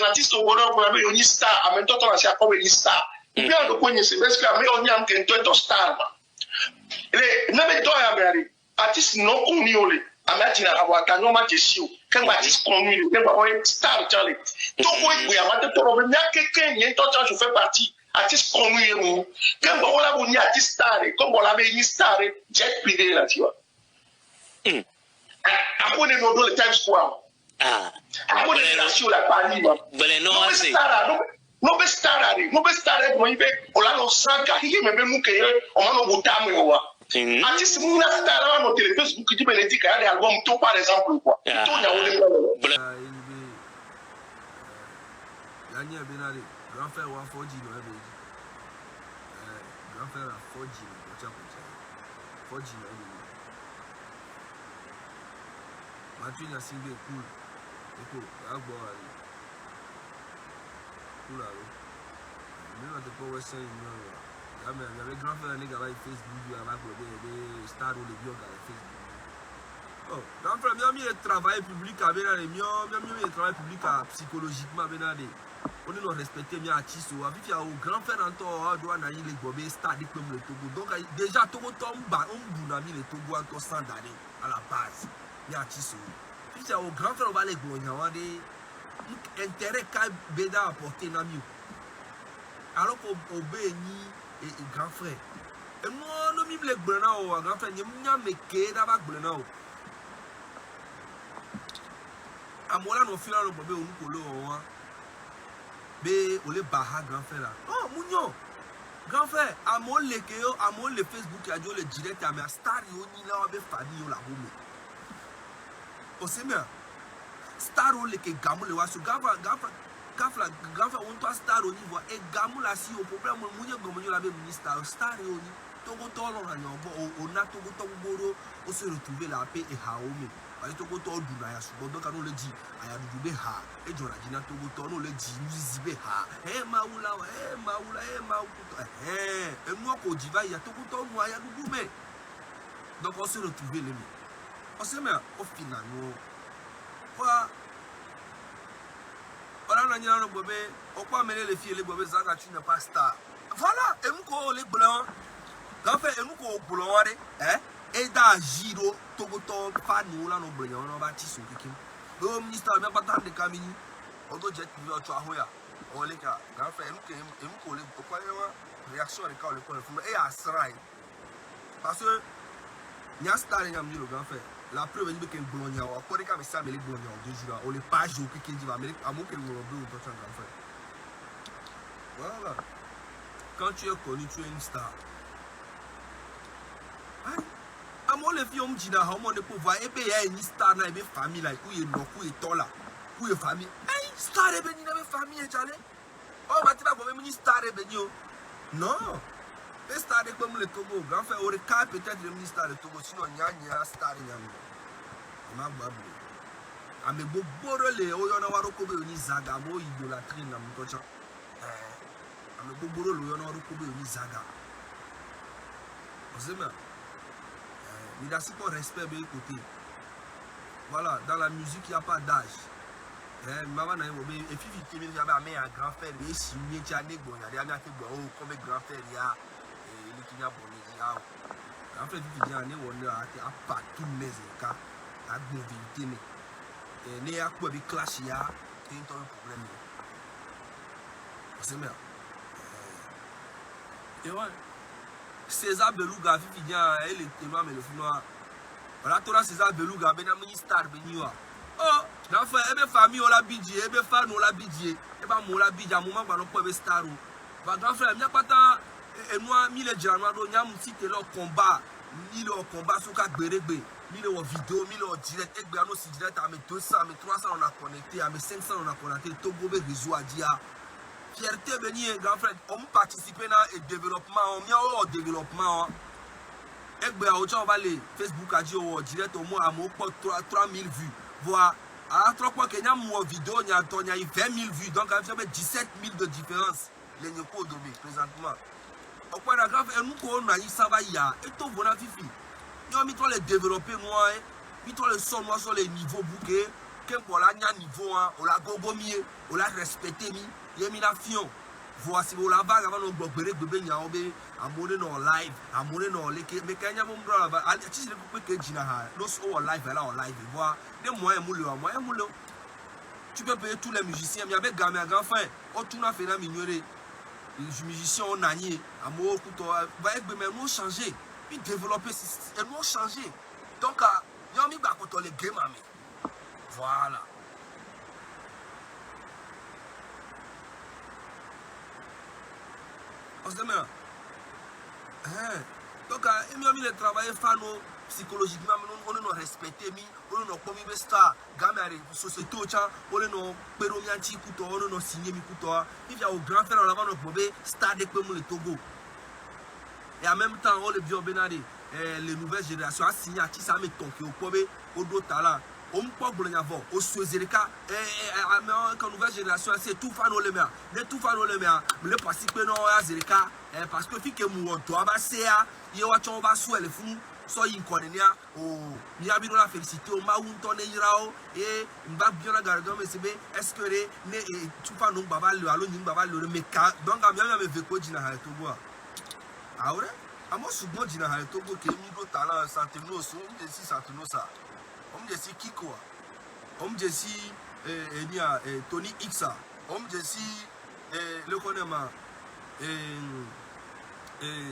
un artiste au bonheur, vous avez une star, en même temps, on a fait comme une star. Bien de quoi c'est parce que on y a un qu'un star. Les n'avez pas à aller. Artiste non connu olé. Amati na avoir quand on m'a dit quand artiste connu, quand on star Charlie. Donc oui, à matin pour revenir quelqu'un, il y a tout temps je fais partie. Artiste connu nous. Quand on l'a vu artiste star, comme on l'avait une star, jet privé là, tu vois. Après nous dans le Times Square. Ah. Après la sur la Paris. Non star. No be star mo ibe ola no sanka hige me be mu ke o ma no buta mo wa artiste mu na star la no télé Facebook di be le ka album to par exemple quoi to nya wo le ya nya be na le grand frère wa 4G no be grand frère 4G no cha 4G no be ma tu nya single cool eko agbo ali cool alo me na te po we say no ya me na le grand frère nigga like Facebook you ala go be star o le bio ga Facebook oh grand frère mi le travail public a be na le mi le travail public a psychologiquement be na de on ne respecter mi artiste o afi au grand frère en to o do na yi le go be star de comme le Togo donc déjà Togo tomba on bu na mi le Togo en to 100 années à la base mi artiste o fi au grand frère va le go nya wa de intérêt qu'a beda apporter na mi alors qu'on obéit et grand frère et moi no mi ble gbena o grand frère nya me ke da ba gbena o amola no fila no bobe onu kolo o be o le baha grand frère là oh munyo grand frère amole ke yo amole Facebook ya jo le direct ya me star yo ni la be famille yo la home o se me star o le ke gamu le wa so gafra on toi star au niveau et gamu la si au problème munyo gomo la be ministre star yo ni togo tolo na nyobo on a togo boro o se retrouver la paix et haomi ay togo to du na ya so donc on le dit aya du be ha e jora jina togo to no le dit zibe ha maula e mo ko diva ya togo to no aya du me donc on se retrouver les on se met au final no quoi voilà na nyana no bobe o kwa mele le fie le bobe zaka tu n'es pas star voilà e mo ko le blanc en fait e mo ko blanc ware et da giro togo to fa ni ola no blanc no ba ti so kikim o minister me pata de kamini o do jet vi o to ahoya o le ka en fait e mo ko le ko kwa réaction de ka le ko le fun e asrai parce que nya star nya mi le grand frère la preuve est que Bologna a encore quand ça mais les Bologna deux jours on les pas jouer qui dit va mais à mon que nous deux toi grand frère voilà quand tu es connu tu es une star à mon les filles on dit là on ne peut voir et puis il y a une star na une famille là où il est beaucoup et tola où il famille star et beni na famille chale oh bah tu vas comme une star et beni non les stars comme le Togo grand frère aurait qu'à peut-être le ministre de Togo sinon nya star nya ma babu ame boboro le o yona waro ko be ni zaga mo idolatrie na mtocha ame boboro le yona waro ko be ni zaga vous aimez il y a si qu'on respect de côté voilà dans la musique il y a pas d'âge maman na yo be e fifi kimi ya ba me un grand frère et si mi tia ne gbo ya mi ake gbo o comme grand frère ya ele kinya boni ya grand frère fifi ya ne won na ati apa tout les cas a bon vérité mais ne ya ko bi clash ya tem to problème c'est bien et ouais César Beluga fifi ya elle est tellement mais le finois voilà toi César Beluga ben na ministre beniwa oh grand frère ebe famille ola bidji ebe fan ola bidji eba mo ola bidji a moment gba no po be star o ba grand frère mi apata enwa mi le janwa do nya mu ti te lo combat mi le combat so ka gberegbe mi le wo vidéo mi le direct egbe ano si direct a me 200 a me 300 on a connecté a me 500 on a connecté Togo be réseau a dia fierté beni grand frère on participer na et développement on mi o développement egbe a o cha on va le Facebook a di o direct au moins a mo 3000 vues voilà à 3 fois qu'il y a une vidéo il y a 20 000 vues donc ça fait 17 000 de différence les nyoko domi présentement au point de grave et nous qu'on a ça va y a et tout bon à fifi nous mis toi les développer moi mis toi le son moi sur les niveaux bouquet quelqu'un pour la niveau, on la gogo mieux, on la respecté mi, il y a mis la fion. Voici où la vague avant de bébé bébé n'y a obé, à monnaie non live, à monnaie non les mais quand il y a mon bras là, à tu sais que Gina, nos au live là en live, voir des moyens mouleux. Tu peux payer tous les musiciens, mais avec gamin grand frère, on tourne à faire la mignonnerie. Les musiciens ont nagné, à mon couteau, va être mais nous changer, puis développer, et nous changer. Donc, il y a mis contre les games, voilà. On se dit, donc, il y a mis le travail fano psychologiquement, on nous respecté, on nous commis des stars, gamins, société, on nous permis couteau, on nous signé couteau. Il y a au grand frère, on a nos stars de le Togo. Et en même temps, on le bio benadi, les nouvelles générations a signé à qui ça met ton qui au Kobe, au Dotala. On peut pas avoir au Suezerika et quand nouvelle génération c'est tout fan le mer les tout fan le mer mais le passé que non Azerika parce que fi que mu on doit passer à y wa chon ba sou le fou so yin konenia o ni abi no la félicité o ma un ton irao et mba bien la garde mais c'est est-ce que les tout fan no baba le alo ni baba le mais donc am ya me ve ko dina ha to bo ah ouais amo sugbon dina ha to bo ke mi do talent santé-no so on dit si santé-no ça on me dit Kiko, on me dit Tony Xa, on me dit le connaît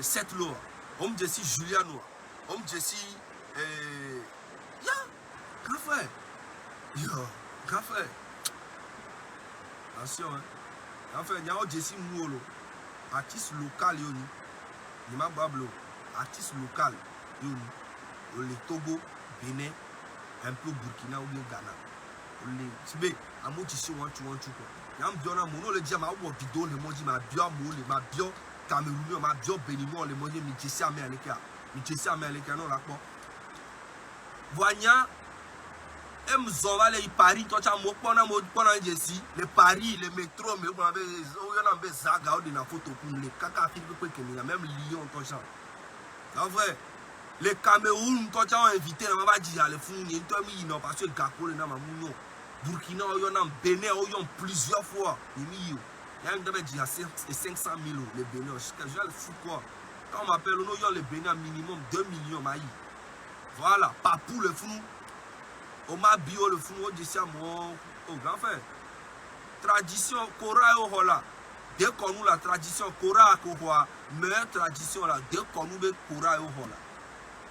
Seth Loa, on me dit Juliano, on me dit grand frère, grand frère, attention grand frère, il y a un Jesse Mouolo, artiste local yoni, il m'a bablo, artiste local yoni, le Togo, Bénin. Un peu Burkina ou bien Ghana. Les Tibet, à moi, tu sais, quoi. Il y a un bien mon le diamant ou vidéo, le mot dit ma bio, ma bio, Camerounais, ma bio, Béninois, le mot dit, mais tu sais, américain. Mais tu sais, américain, non, là, quoi. Voyant, Mzova, les Paris, toi, tu as un mot, pendant Jessie, les Paris, les métros, mais on avait des zaga ou des photos pour les caca, même Lyon, toi, ça. En vrai. Les Cameroun, quand tu as invité, on va dire les fous, il y a parce que Gako, le nom Burkina, il y a Bénin, il y a plusieurs fois. Il y a 500 000 les Bénin. Je le fou quoi. Quand on m'appelle, il y a les Bénin minimum 2 millions. Voilà, Papou le fou. Oma Bio le fou, on dit ça, mon grand frère. Tradition, Kora et Ohola. Dès qu'on nous la tradition, Kora et Ohola, meilleure tradition, dès qu'on nous le Kora et Ohola.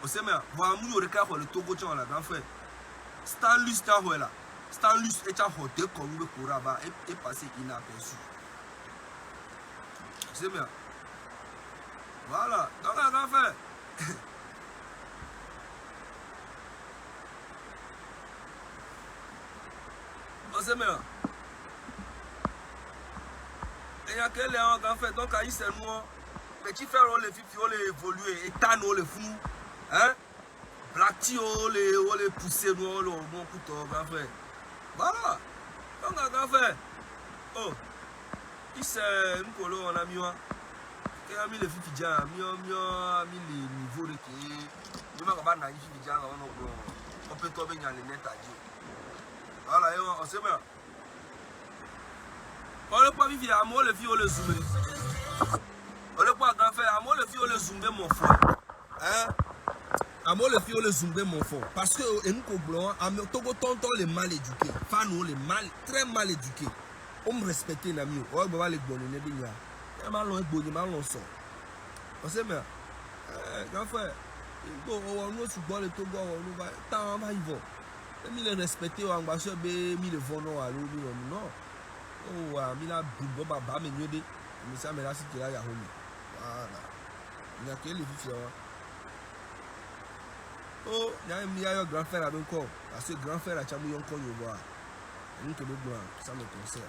On sait mais voilà mon record le Togo tient là grand frère Stanlus ta là Stanlus est à hôtel comme le Koraba est passé inaperçu. On sait mais voilà donc grand frère on sait mais il y a quel grand frère donc à c'est moi petit frère on les filles on les évoluer et tano les fous. Hein? Blacti, on les pousser, on les bon couteau, grand frère. Voilà. Donc, grand frère. Oh. Ici, on a mis. On a mis les filles qui ont mis les niveaux de qui. Nous avons pas de filles qui on peut tomber dans les nets à dire. Voilà, on sait bien. On ne peut pas vivre à moi, les filles, on les zoomer. On ne peut pas, grand frère, à moi, les filles, on les zoomer, mon frère. Hein? À moi, les filles, on les zoomer, mon frère. Parce que nous, blanc, à mon Togo, tonton, les mal éduqués. Enfin, nous, les très mal éduqués. On me respecte, les amis. On va les bonnes, les baignards. Il mal on sort. On sait bien. Grand frère, on nous souvent le Togo, on va. Tant on va y voir. Mais les respecter, on va se mis le vent non à l'eau, non. Oh, il a boubou, baba, mais mieux de. Mais ça, mais là, c'est qu'il y a Yahoo. Voilà. Il y a quel filles. Oh, il y a un grand frère avec encore. Parce que grand frère a chamou encore y voir. Il y a un ça me concerne.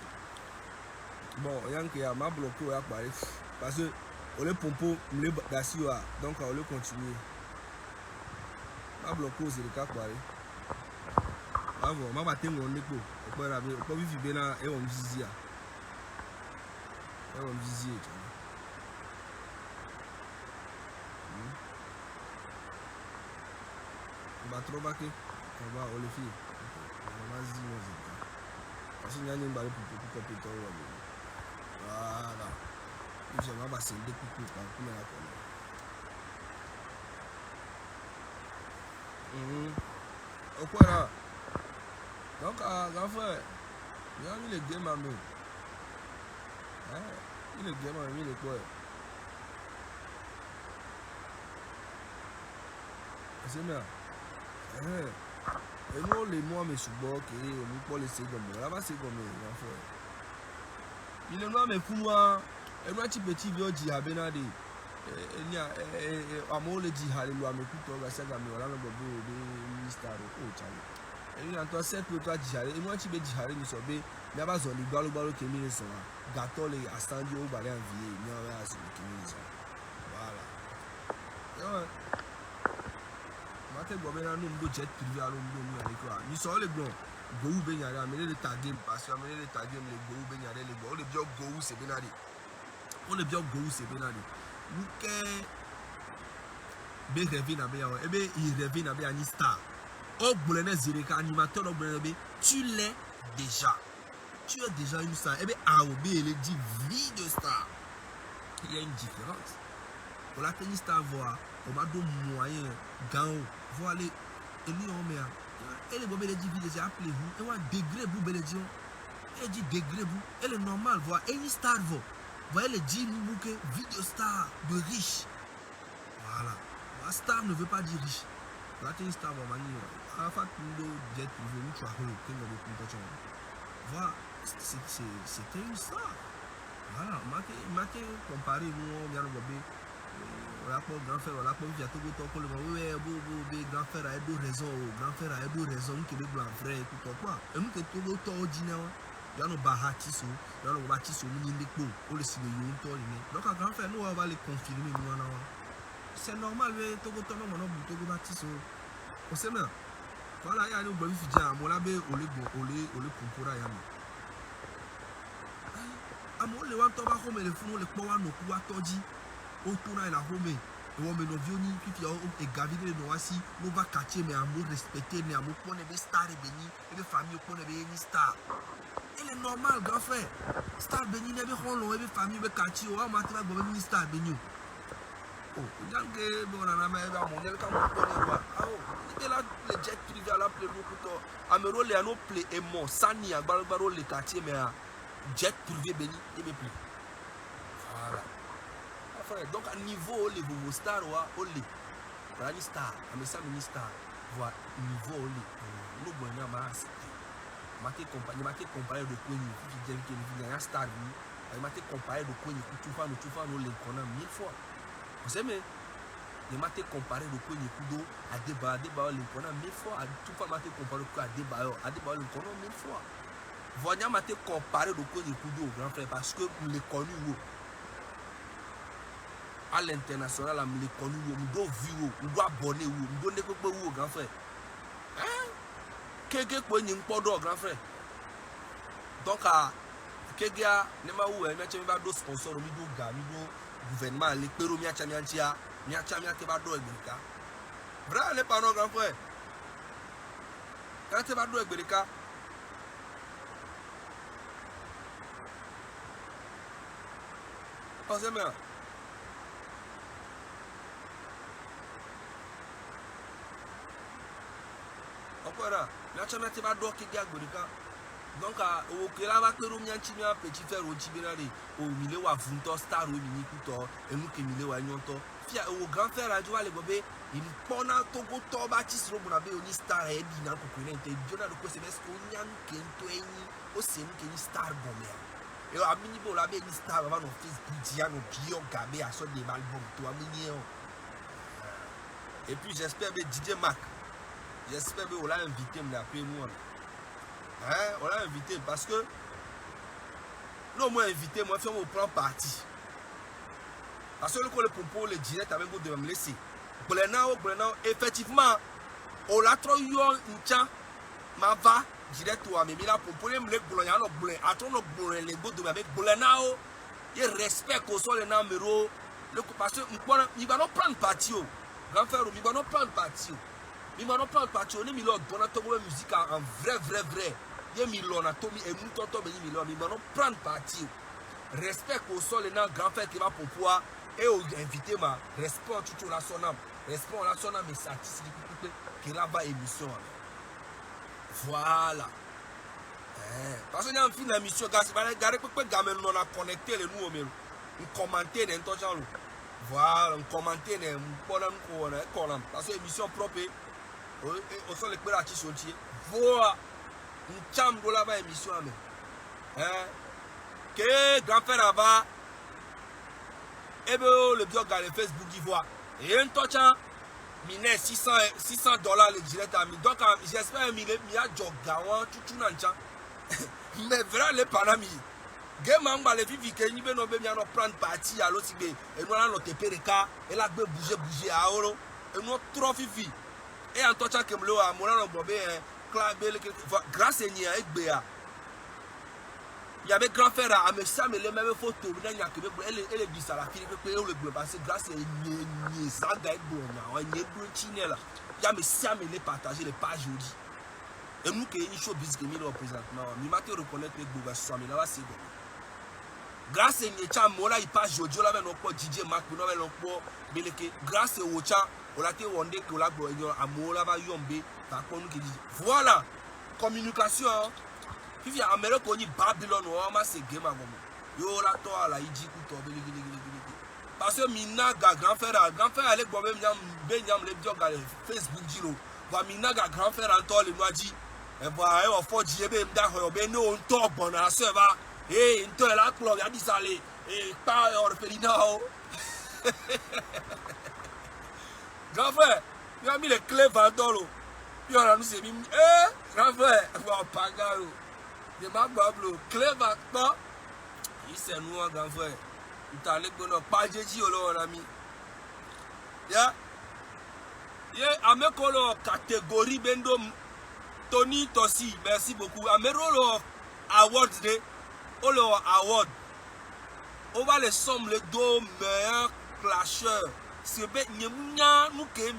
Bon, il y a ma bloqué à Paris. Parce que on les pompo, on les dassi donc on les continue. Ma bloqué c'est le cas Paris. Ah bon, ma matin mon écho. On peut vivre bien et on visite. Et on visite. On va trop baquer. On va les filles. Vas-y, parce qu'il y a une balle pour compéter. Voilà. Je vais passer des coups par coup la colère. Au point là. Donc, grand frère, il y a mis les games à nous. Il est gamin, il est quoi? C'est bien. Et nous, les mois, mais sous bord, et nous, pour laisser comme là-bas, c'est comme grand frère. Il est noir, mais pour moi, et moi, petit vieux diabénade. Il y a un mot, le djihad, il doit me couper, on va s'en aller, on va le ministère au Tchad. Et en toi, c'est pour toi, djihad, et moi, tu veux djihad, nous sommes. Il y a pas de balo qui est mis sur là. Gâteau, les astandios, au balai en vie, il y a un sur le qui est mis sur là. Voilà. Je vais vous dire que jet privé à l'homme. Nous sommes les blancs. Go Benyare, amener les tagues, parce que amener les tagues, les Go Benyare, les Go, les bien Go, c'est Benadi. On est bien Go, c'est Benadi. Nous qui revient à bien, et bien il revient à bien, star. Au boulot, Zireka, animateur, au boulot, tu l'es déjà. Tu es déjà une star. Et bien, AOB, elle dit vie de star. Il y a une différence. Pour la tennis star, voir, on va donner moyen, gant, voir les. Et nous, on met. Et les bobés, elle dit vie déjà, appelez-vous. Et on a degré, vous, Bélédion. Elle dit degré, vous. Elle est normale, voir. Et une star, vous. Voyez, elle dit, nous, bouquet, vie de star, de riche. Voilà. La star ne veut pas dire riche. La tennis star, on va dire. À la fin, nous, jet privé, nous, tu as vu, quel est le compétition. Voilà. C'était une star. Voilà, je m'a comparé, moi, bien le bébé. On a pas grand frère, on a pas vu à tout le temps. Oui, grand frère a deux raisons. Grand frère a deux raisons que le grand frère écoute quoi. Et nous que tout le temps ordinaire, il y a nos bâtisses, il y a nos bâtisses, nous n'y sommes pas. On les signe, donc à grand frère, nous on va les confirmer. C'est normal, mais tout le temps, on a tout le bâtisse. On sait bien. Voilà, il y a nos bébés qui disent, on l'a bien, on les comprend. Amo le wan toba home le funu le powa no kuwa toji o tuna la home e wo me no vioni pipi o e gavide no wasi no va kache me amo respecter me amo pone be star beni e be famille pone be ni star. Il est normal grand frère. Star beni ne be holo e be famille be kache o ama tra go be ni star beni. Oh, jange bon na ma e ba mo ne ka mo pone wa. Ah, là le jet privé là play beaucoup to amero le ano play e mo sani agbaro le kache me a jet privé béni et bien plus. Voilà. Enfin, donc à niveau les vos stars ou les voilà les stars, mais ça les stars voilà niveau les nous bonheur ma c'est maté comparer de quoi ni qui dit que il y a star ni maté comparer de quoi ni tout fa nous les connaît 1000 fois. Vous savez les maté comparer de quoi ni kudo à débat les connaît 1000 fois à tout fa maté comparer à débat les connaît 1000 fois. Voyons maté comparer de quoi ni kudo grand frère parce que nous les connu à l'international, on les connu, on doit vivre, on doit abonner, on doit développer grand frère. Hein? Quelqu'un peut n'y pas d'or grand frère. Donc à quelqu'un ne m'a où mais tu vas dos sponsor mi do ga mi do gouvernement les pero mi acha te va do egbeka. Vrai les parents grand frère. Quand tu vas do egbeka on sait bien. Donc, au là va petit frère au Tibénari, au milieu à Funto, Star ou Minikuto, et nous qui milieu à Nyonto. Fia au grand frère à Joie les bébés, il pona Togo Tobatis Robonabe au Star et Dina Coconette, et Dieu de quoi c'est parce qu'on y a un Kentoeni, au Sénou qui est Star Bomber. Et à Minibo la baie Star avant nos fils Boudian, au Pio Gabé à son des albums, toi mignon. Et puis j'espère que DJ Mac. J'espère qu'on l'a invité, me l'appeler moi. Hein? On l'a invité parce que nous moi invité, moi faire mon plan parti. Parce que le propos, le direct avec vous de me laisser. Effectivement, on l'a trop eu un tiens, ma va direct ou à mes là pour me le boulogne, alors boulogne, attends le boulogne, les bouts de avec boulogne, il respecte qu'on soit les numéros, parce que il va nous prendre parti. Grand frère, il va nous prendre parti. mi ma no prendre parti on mi lo dona to musique en vrai ye mi lo na to mi e mu to be mi lo mi ma no prendre parti respect au sol et grand frère qui va pour pouvoir et au invité ma respect tout la son âme respect la son âme et satisfait qui là bas émission voilà parce que dans fin d'émission gars c'est pas garder peu gamin non a connecté les nous même commenter dans ton genre voilà commenter dans pour parce que émission propre au sol les pères qui sont tiers voilà une chambre là bas émission mais que grand frère là-bas et bien le bio gars le Facebook il voit et un touchant mine $600 le direct à mi donc j'espère mi a jogawan tout nancha mais vraiment les panami game amba le vivi que ni be no be mi no prendre parti à l'autre be et nous allons te pereka et la be bouger à oro et nous trop vivi et en touchant que mlo a mona no bobe club grâce ni a egbe il y avait grand frère à me ça me les mêmes photos mais il y a que elle dit ça la fille que le bleu parce que grâce ni ça gagne bon on est bleu chine là il y a me ça me les partager les pages aujourd'hui et nous que une show business que nous représentement nous m'a te reconnaître les gars ça mais là c'est bon grâce ni cha mola il page aujourd'hui là no ko DJ Mark no no ko beleke grâce au cha on la te wonder que la boy amola va yombe par contre nous qui dit voilà communication Fifi Amérique on y Babylone on ma c'est game avant yo la to ala iji ku to beligi parce que mina ga grand frère avec bon même nyam le bio ga Facebook jiro va mina ga grand frère en to le noaji e va e o fo jibe mda ho be no on to bon na se va eh nto la club ya di sale e pa orphelina o grand frère il a mis les clés vandolo puis on a nous c'est grand frère va pagaro de ma bablo clever pas il c'est nous grand frère il t'a les bonheur pas jeji olo ami ya amekolo catégorie bendo Tony Tossi merci beaucoup amerolo award de olo award on va les sommes les deux meilleurs clasheurs c'est be nyemnya nous que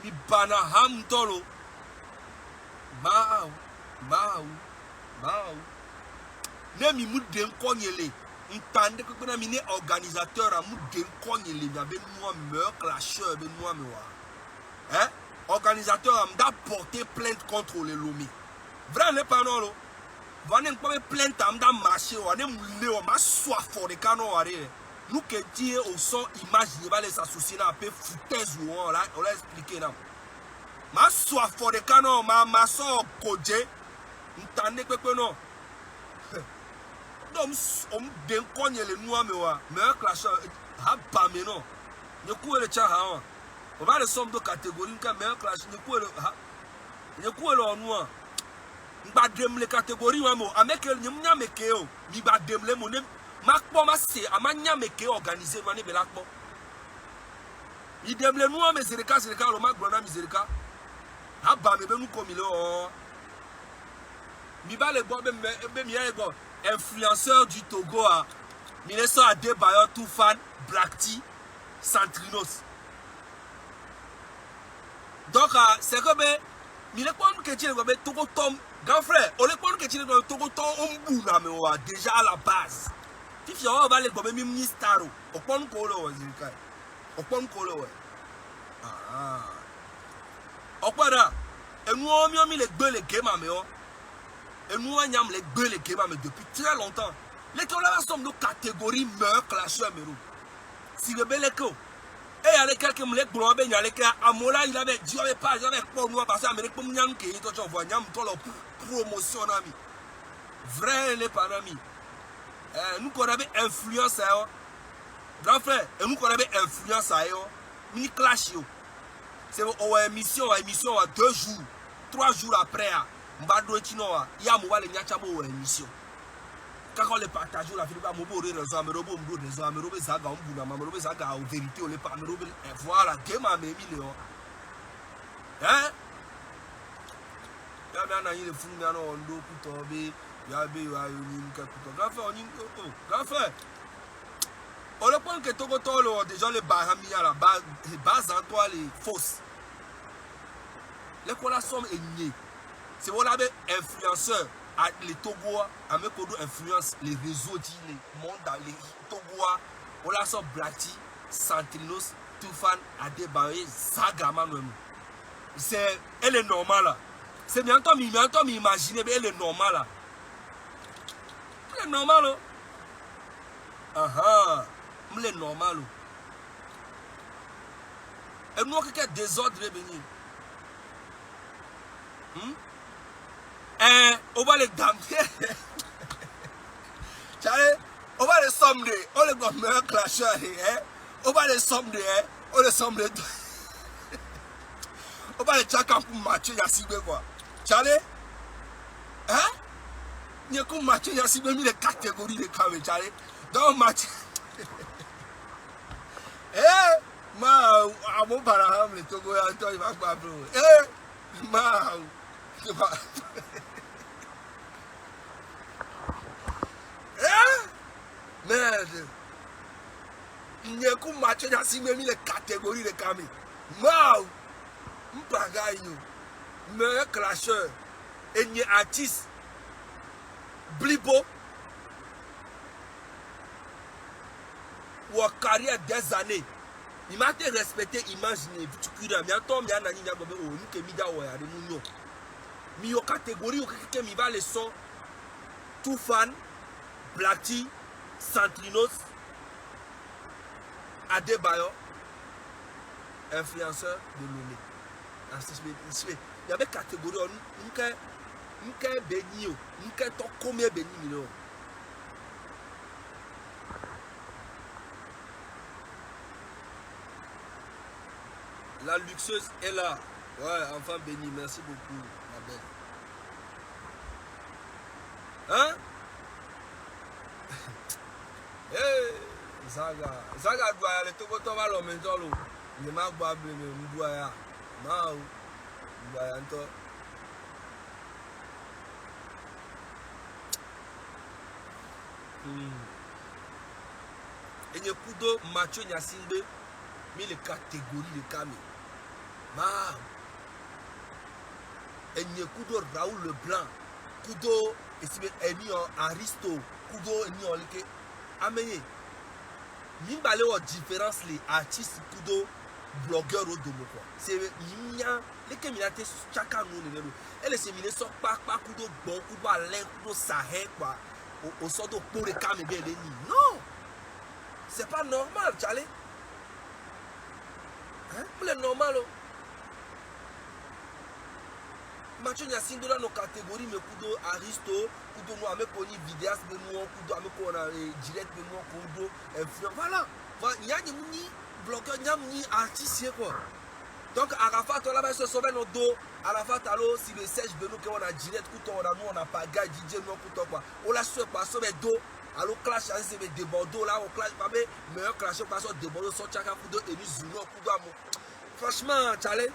mi bana ham tolo Mau. Nemi mouden konyele. Ntande que na mine organisateur a mouden konyele na ben moi meilleur clasheur ben moi me wa. Hein? Organisateur a m'a porté plainte contre le Lomé. Vrai n'est pas non lo. Vanen pas plainte a m'a marché wa ne moulé wa ma soif for de canon wa re. Nous que dire au son image il va les associer na peu foutaise ou on l'a expliqué là. Ma soif for de canon ma so koje. Ntande que non. Donc on den konye le noa me wa meilleur clasheur ha ba me non. Ne ku le cha ha. On va le somme de catégorie ka meilleur clash ne ku le ha. Ne ku le onwa. Mba dem le catégorie wa mo ameke nya meke o. Mi ba dem le mo ne makpo ma se amanya meke organiser ma ne be lakpo. I dem le noa me zereka lo magbona mi zereka. Ha ba me be nu komi le o. Mi ba le bo be mi e go influenceur du Togo à 1902 Bayon Toufan Blacti Santrinos. Donc c'est comme mi le pon que tu le Togo Tom grand frère on le pon que tu le Togo Tom on na me wa déjà à la base. If you va le bo mi ministaro o pon ko lo zirika o pon ko lo o para enu o mi le gbe le game me o. Et nous, on a les deux les mais depuis très longtemps. Les gens sont de catégorie meilleurs clasheurs. Si le bel écho, et il y a quelqu'un qui me l'a dit, il y a quelqu'un Amola, il avait dit, il avait pas, j'avais pour nous, parce que l'Amérique, comme Nyam, qui est en voie, Nyam, dans leur promotion, ami. Vrai, les parami. Nous, qu'on avait influence à eux. Grand frère, et nous, qu'on avait influence à eux. Mini clash, c'est une émission, 2 jours, 3 jours après. Mbado Chinoa, ya mwa le nyachabo wa émission. Quand on les partage, la Philippe a mobile les amérobo, les amérobo, zaga, on amérobo, zaga, en vérité, on les amérobo, et voilà, game à mes millions. Hein? Ya bien, il est fou, mais on doit tout tomber, ya bien, il y a une caputo. Grand frère, on le prend que Togo Tolo, déjà les barami à la base, en toi, les fausses. Les colas sont niés. C'est voilà les influenceurs. Les Togois, avec Kodo influence les réseaux, les mondes dans les Togois. On la sort Blati, Santrinos, Toufan, Adebaye, Zagama même. C'est, elle est normale là. C'est bientôt m'imaginer, mais elle est normale là. Elle est normale là. Ah, elle est normale là. Et nous, quelqu'un désordre est venu. On va les damer. On va les sombrer. On les va meilleur clasheur. On va les sombrer. On les sombrer. On va les tchakam pour matcher Yassibé quoi. Tchale? Hein? Il y a comme matcher Yassibé, mis les catégories de camé. Tchale? Dans match. Ma, à mon parent, le Togo, il va pas bro. Ma, c'est pas. Merde. Il n'y a qu'un match, il y a si même les catégories de camé. Waouh! M'pagaïno. Meilleur clasheur. Et il y a artiste. Blibo. Ou a carrière des années. Il m'a été respecté, imaginez. Tu cures, mais attends, mais Anani n'a pas dit, oh, nous qui mida ou ya de nous. Mais il y a catégorie où quelqu'un mi va les sons. Toufan, Blati, Santrinos, Adebayo, influenceur de Lomé. Il y avait catégorie où nous qui béni, nous qui t'en combien béni millions. La luxueuse est là. Ouais, enfant béni, merci beaucoup, ma belle. Hein? Hey, Zaga doit aller tout le temps à l'homme. Il ne m'a pas blé, mais il doit y aller. Il doit y aller. Et il y a beaucoup de Mathieu Nyasinde, mais les catégories de Kami. Et il y a beaucoup de Raoul Leblanc, Kudo, et si bien Aristo, Kudo, et ni Olike. Amenez. Nimbale ou différence les artistes Kudo, blogueurs au domo quoi. C'est Nimia, les caminates chacun nous les et les séminaires sont pas Kudo bon, Kudo Alain, Kudo Sahel quoi. Au sort de pour les caméras bien les nids. Non! C'est pas normal, Charlie. Hein? C'est normal. Mathieu Nyasinde dans nos catégories, mais Kudo Aristo, Kudo nous avec connu vidéas de nous, Kudo avec on a direct de nous, Kudo influent. Voilà. Il y a des blogueurs, il y a des artistes quoi. Donc Arafat on là-bas se sauver nos dos. Arafat alors si le sèche de nous qu'on a direct, Kudo on a nous on a pas gars DJ nous Kudo quoi. On la sauve pas sauver dos. Alors clash c'est des Bordeaux là, on clash pas mais meilleur clash pas sur des Bordeaux sur Chaka Kudo et nous Zuno Kudo amo. Franchement, Charlie.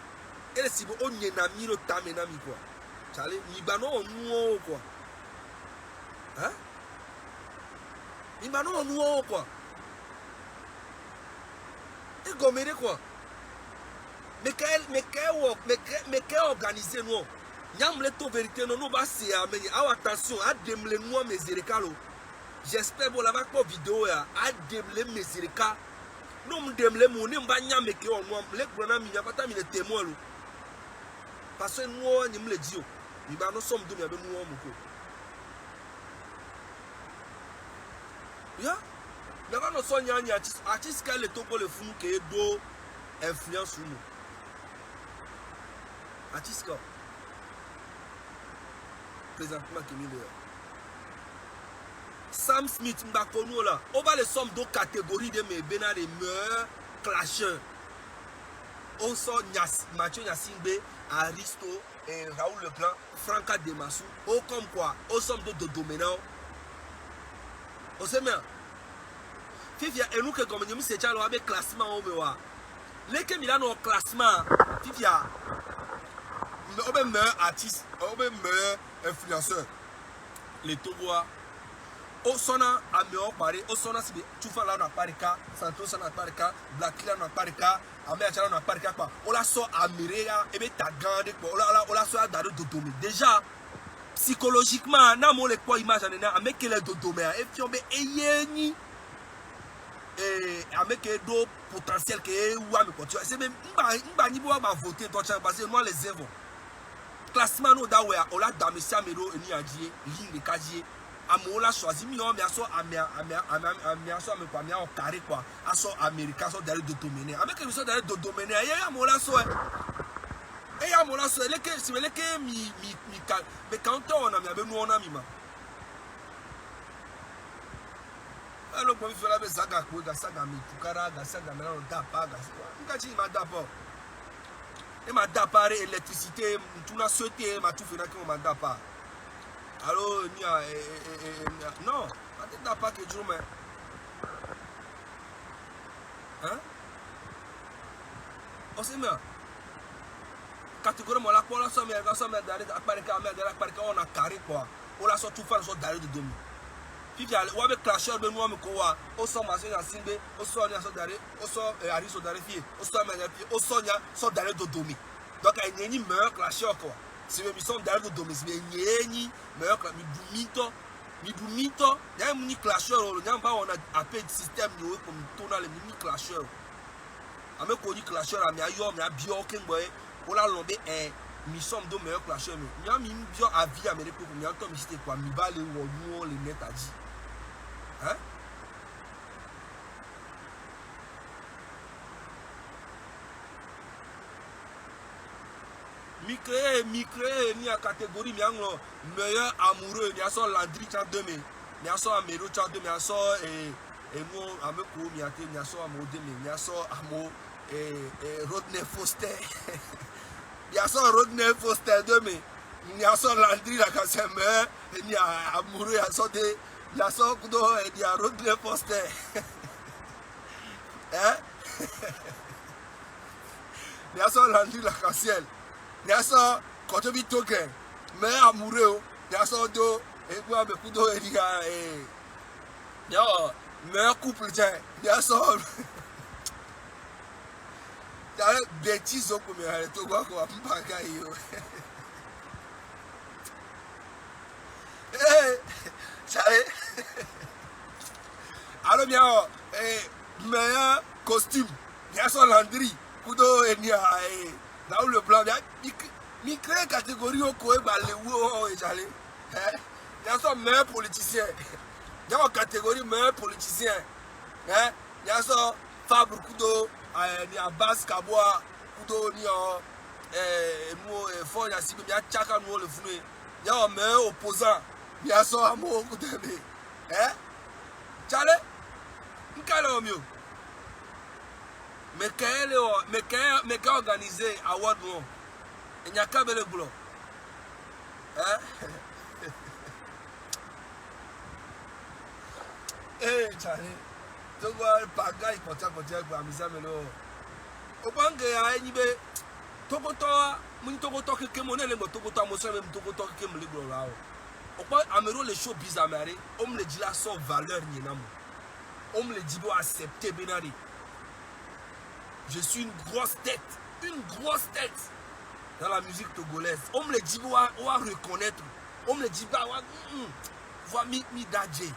Et si on y a mis le tamenami quoi. Charlie, Libano on nous quoi. Hein? Libano on nous quoi. Et gommé quoi. Mais quel organisé nous. Nyam le to vérité non nous va c'est amener. Attention, à demler nous mes zérekalo. J'espère que vous l'avez pas vidéo à demler mes zéreka. Nous me demler mon nimba nyam que on nous les grenades mi pas mi le témoin. Parce que nous, nous me le disons, nous sommes deux, nous sommes ya, nous avons nos artistes qui le topo le fou qui est d'eau influence sur nous. Artistes présentement qui est là. Sam Smith, Mbakono là, on va les sommes deux catégories de mes bénards et meilleurs clasheurs. On sort Mathieu Nyasinde, Aristo et Raoul Leblanc, Franca Demassou. Oh comme quoi, on somme de dominants. On sait bien. Fifia et nous que comme nous c'est déjà avec classement au meilleur. Les que Milan au classement, Fifia. On meilleur artiste, on meilleur influenceur. Les Togois, o sona ameo pare o sona sibe tufa la na parika santos na parika black la na parika amea chala na parika pa o la so amirea ebe tagande ko o la so adaro dodomi déjà psychologiquement na mo le ko image na ameke le dodomi e fiombe eyeni ameke do potentiel que wa me ko tu c'est même mba ni bo ba voter to chan parce que moi les events classement no da we o la damisia mero eni adie ligne kajie amola choisi mi on mi aso aso me kwa mi on carré quoi aso américain so d'aller dodomene avec que so d'aller dodomene ya amola so e ya amola so le que si le que mi me quand on a mi abenu on a mi ma alors pour faire la besaga ko ga saga mi tukara ga saga me on da pa ga nkachi ma da pa e ma da pa électricité tout na sauté ma tout fait na que ma da pa. Alors, non, tu n'as pas que Dieu, mais. Hein? On sait bien. Catégorie, la pour la somme, on a carré quoi. On a sorti tout faire, on a de demi. Puis, on a clasheur de nous, on sort ma soeur, on sort à Sodare, on sort à Risodare, on sort à Ménapie, on sort d'aller de demi. Donc, il y a une meilleure clasheur quoi. Si nous sommes dans le domaine, mais ni meilleur que mi dumito, il y a un mini clasheur, on a appelé système comme tourner les mini clasheur. Avec un clasheur, il y a un bio qui on a l'embé et nous sommes deux meilleurs clasheurs. Il y a un bio à vie américain pour nous entendre c'était quoi, mi balle ou nous les net à dit. Hein? Mi créé ni à catégorie mi anglo meilleur amoureux ni à son Landry chan demain ni à son amoureux chan demain à son et moi ameko mi até ni à son amoureux demain ni à son amour Rodney Foster ni à son Rodney Foster demain ni à son Landry la casse meilleur ni à amoureux à son de ni à son kudo ni à Rodney Foster hein ni à son Landry la casse Niaso koto bi token mais amoureux niaso do e gwa be kudo e diga yo mais couple tiens niaso ya bêtise au comme elle to gwa ko apaka yo savez alors bien meilleur costume niaso Landry kudo e nia là où le blanc mi crée catégorie au coin balé ou et j'allais hein il y a son meilleur politicien il y a une catégorie meilleur politicien hein il y a son Fabre Kudo ni Abbas Kaboa Kudo ni mo fond ya sibi ya chaka no le funu il y a un meilleur opposant il y a son amour Kudo hein j'allais nkalo mieux mais quand organisé à Wadouan, il n'y a qu'à le boulot. Hein? Eh, Charlie, tu vois le pagaille pour ça, pour amuser, mais non. Au banc, il y a une idée. Togoto, mon Togoto qui est mon élève, Togoto, mon seul, Togoto qui est mon libre là. Au point, Amero, les choses bizarres, on me dit là sans valeur, ni n'amour. On me dit pour accepter, Benari. Je suis une grosse tête dans la musique togolaise. On me le dit, on va reconnaître. On me le dit, voilà, mi dadje,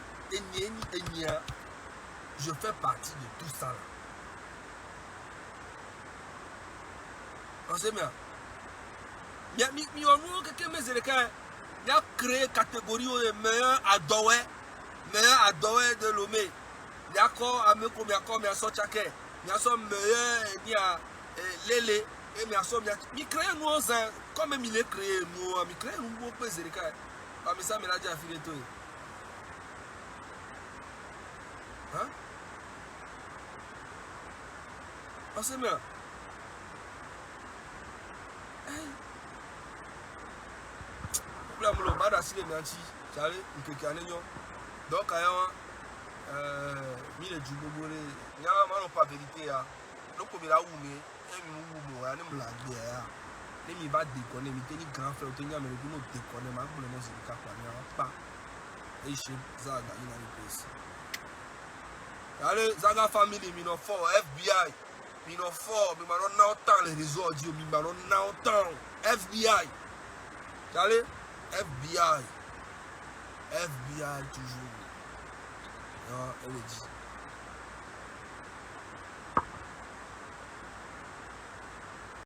je fais partie de tout ça. Là. On sait bien. Il y a créé catégorie meilleur adoré de l'homme. Il y a encore un peu comme il y a sorti il y a son meilleur, il y a Lélé, et il y a son. Il crée nous, comme il est créé, nous, il crée nous, on peut se recailler. Mais ça, il a déjà fini tout. Hein? On sait bien. Là, on va passer les nantis, ça allait, il y a quelqu'un donc, il y a mille du bobolé, il y a un pas vérité. Donc, il y a un les mi va déconner, mais t'es grand frère, t'es mais le déconner, mais pour le moment, c'est le cas, pas. et chez Zaga, il a une place. Allez, Zaga family, mi non fort, FBI, mi non fort, mi non n'a autant les réseaux, mi non n'a autant, FBI. Allez, FBI toujours. Elle dit.